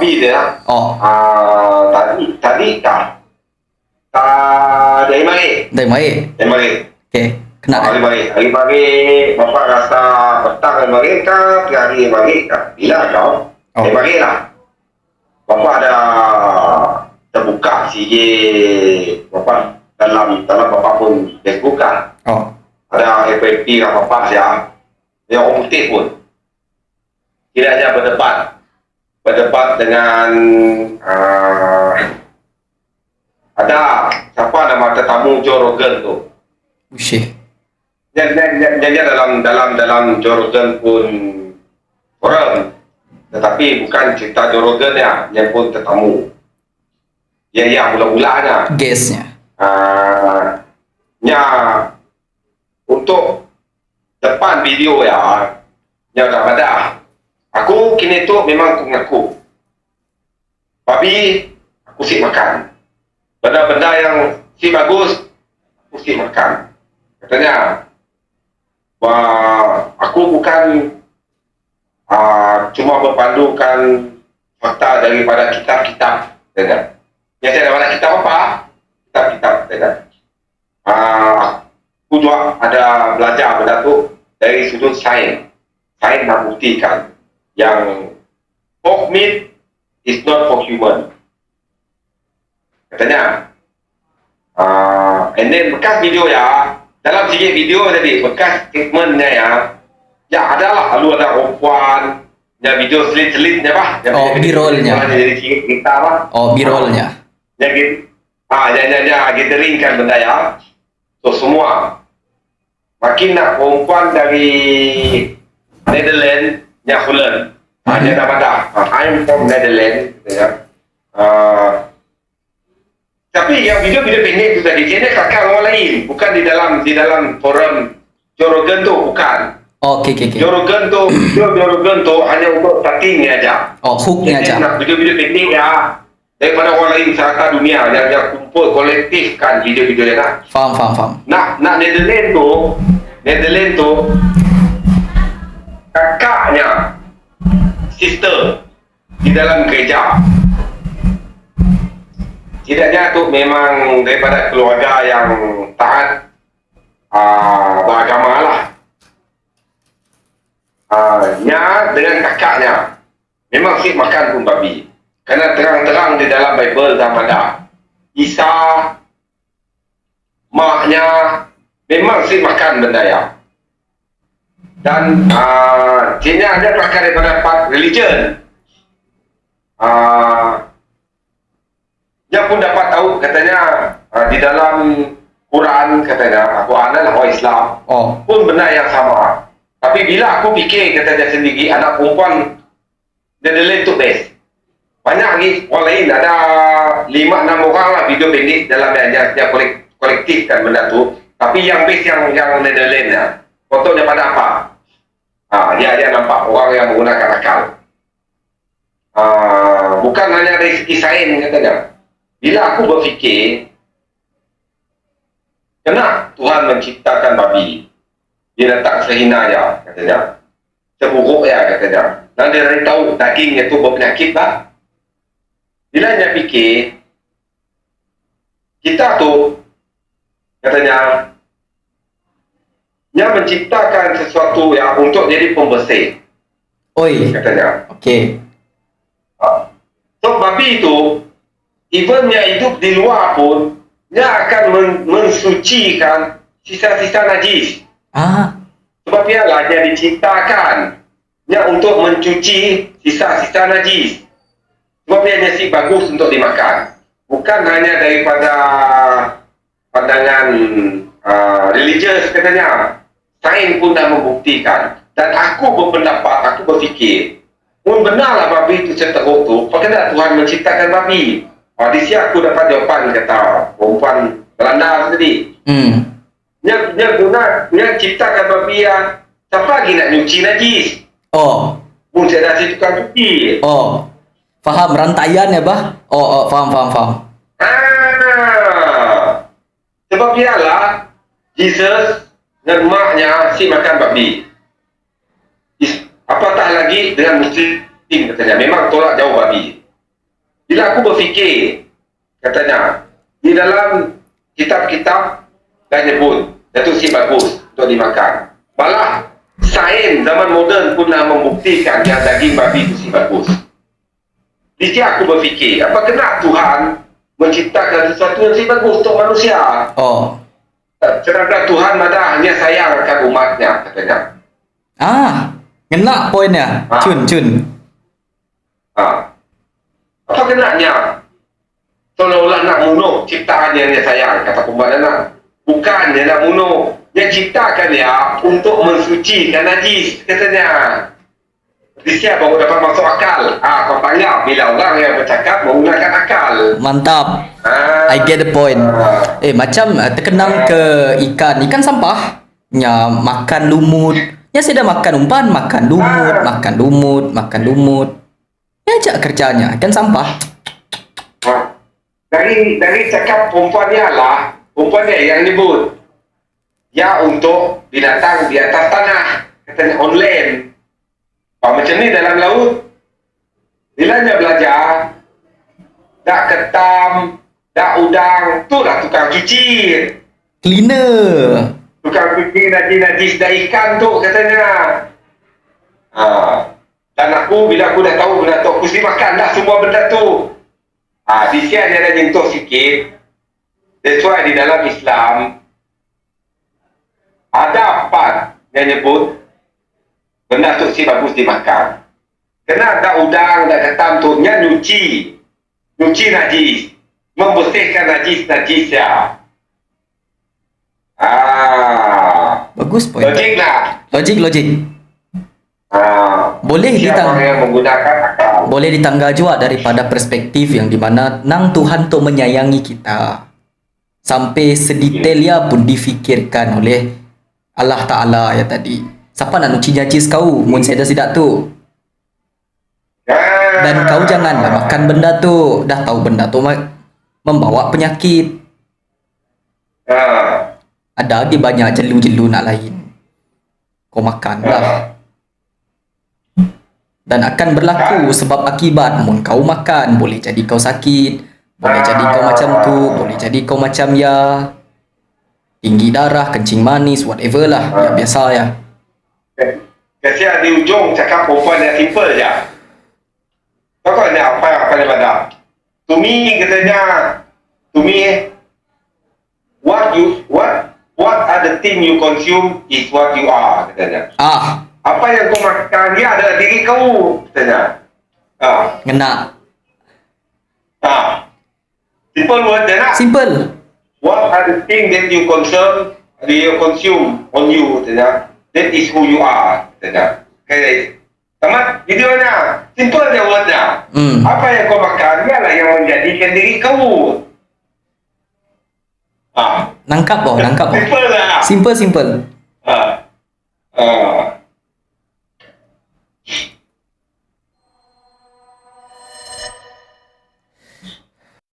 babi dia. Oh, Tadi dari mari. dari baik. Dari mari. Okey, kena. Hari mari bapak rasa petang hari mari ke hari mari ke. Bila kau? Hari mari lah. Bapak ada terbuka sikit bapak dalam bapak pun Facebook kan. Oh, Ada FFP kan bapak saya. Dia orang putih pun. Tidak hanya berdebat dengan ada siapa nama tetamu Joe Rogan tu. usyih. Dia dalam Joe Rogan pun forum, tetapi bukan cerita Joe Rogan ya, dia pun tetamu. Ya mula-mulanya. Guestnya. Nya untuk depan video ya, nya dah ada. Aku kini tu memang aku mengaku. Babi aku sih makan. Benda-benda yang si bagus aku sih makan. Katanya, wah aku bukan cuma berpandukan fakta daripada kitab-kitab, kan? Yang saya daripada kitab apa? Kitab-kitab, kan? Aku juga ada belajar benda tu dari sudut sains. Sains nak buktikan yang pork meat is not for human. Katanya. And then bekas video ya, dalam sikit video tadi, bekas statementnya ya adalah lalu ada perempuan, ya video selit-selitnya bah. Oh, B-rollnya. Jadi sikit cerita bah. Oh, B-rollnya. Ya gitu. Gathering kan benda ya. So semua makin nak perempuan dari Netherlands, ya Holland. Dia dah pada. I'm from Netherlands, ya. Tapi yang video pendek tu tadi, dia kakak orang lain, bukan di dalam forum Joe Rogan tu, bukan. Oh, okey. Joe Rogan tu hanya untuk startingnya aja. Oh, hooknya aja. Nak video-video pendek ya, daripada orang lain serata dunia yang kumpul kolektifkan video-video dia nak. Faham. Nak Netherlands tu kakaknya sister di dalam gereja. Tidaknya tu memang daripada keluarga yang taat beragama lah. Nya dengan kakaknya memang sih makan pun babi. Kerana terang-terang di dalam Bible dah ada. Isa maknya memang sih makan benda ya. Dan dia ada pakar daripada part religion. Dia pun dapat tahu katanya di dalam Quran katanya Quran adalah orang Islam pun benda yang sama. Tapi bila aku fikir kata dia sendiri anak perempuan Netherlands tu best. Banyak lagi orang lain ada 5-6 orang lah video pendek dalam dia kolektifkan benda tu. Tapi yang best yang Netherlands ya. Fotonya pada apa? Dia nampak orang yang menggunakan akal. Bukan hanya dari segi sains katanya. Bila aku berfikir, kenapa Tuhan menciptakan babi? Dia letak sehina ya, katanya. Seburuk ya, katanya. Dan dia dah tahu dagingnya tu berpenyakit lah. Bila dia fikir, kita tu, katanya, dia menciptakan sesuatu yang untuk jadi pembersih. Oi, katanya. Okey. So, babi itu, even dia hidup di luar pun, dia akan mensucikan sisa-sisa najis. Sebab ialah dia diciptakan dia untuk mencuci sisa-sisa najis. Sebab dia si bagus untuk dimakan. Bukan hanya daripada pandangan religious katanya. Sains pun dah membuktikan. Dan aku berpendapat, aku berfikir, pun benarlah babi itu seteruk tu, bagaimana Tuhan menciptakan babi? Di sini aku dapat jawapan kata perempuan Belanda tadi. Dia ciptakan babi yang siapa lagi nak nyuci najis? Pun saya dah si tukang cuci. Faham rantaian ya bah? Faham. Sebab ialah Jesus dan maknya si makan babi. Apatah lagi dengan Muslim katanya memang tolak jauh babi. Bila aku berfikir, katanya, di dalam kitab-kitab dah nyebut, Datuk Si bagus untuk dimakan. Malah, sains zaman moden pun dah membuktikan yang daging babi itu si bagus. Di sini aku berfikir, apa kena Tuhan menciptakan sesuatu yang si bagus untuk manusia? Oh. Sedangkan Tuhan madah hanya sayang akan umatnya, katanya. Kena poinnya. Ah. Cun. Apa kenanya? Seolah-olah nak bunuh ciptaan yang dia sayang, kata pembahanan. Bukannya nak bunuh, dia ciptakan dia untuk mensucikan najis, katanya. Di siapa baru dapat masuk akal. Kau tanya bila orang yang bercakap menggunakan akal. Mantap. I get the point. Macam terkenang ke ikan sampah. Nya makan lumut. Ya saya dah makan umpan, makan lumut. Ya aja kerjanya, ikan sampah. Dari cakap perempuan dia lah, perempuan dia yang nyebut. Ya untuk binatang di atas tanah, katanya on land. Macam ni dalam laut. Bila dia belajar, dak ketam, dak udang, tu lah tukang cuci. Cleaner. Tukang cuci najis-najis dah ikan tu, katanya. Dan aku, bila aku dah tahu benda tu, aku mesti makan dah semua benda tu. Di sini dia dah nyentuh sikit. That's why di dalam Islam, ada empat yang nyebut benda tu si bagus dimakan. Kena dak udang, dak ketam tu, nya nyuci najis, membersihkan najis ya. Bagus point. Logik lah. Logik. Boleh boleh ditangga juga daripada perspektif yang dimana nang Tuhan tu menyayangi kita sampai sedetail ya pun difikirkan oleh Allah Ta'ala ya tadi. Siapa nak nuci najis kau mun sedak tu, dan kau janganlah makan benda tu, dah tahu benda tu membawa penyakit. Ada lagi banyak jelu-jelu nak lain, kau makan lah. Dan akan berlaku sebab akibat. Mun kau makan, boleh jadi kau sakit, boleh jadi kau macam tu, boleh jadi kau macam ya tinggi darah, kencing manis, whatever lah. Ya biasa ya. Kasihan di ujung cakap perempuan yang simple je. Kau kan apa yang pada. To me katanya, what are the thing you consume is what you are, katanya. Apa yang kau makan dia adalah diri kau, katanya. Ngena. Simple word dia nak. Simple. What are the things that you consume on you, katanya. That is who you are, katanya. Okay. Tamat videonya. Simple dia wordnya. Apa yang kau makan dia lah yang menjadikan diri kau. Nangkap. Simple lah. Simple.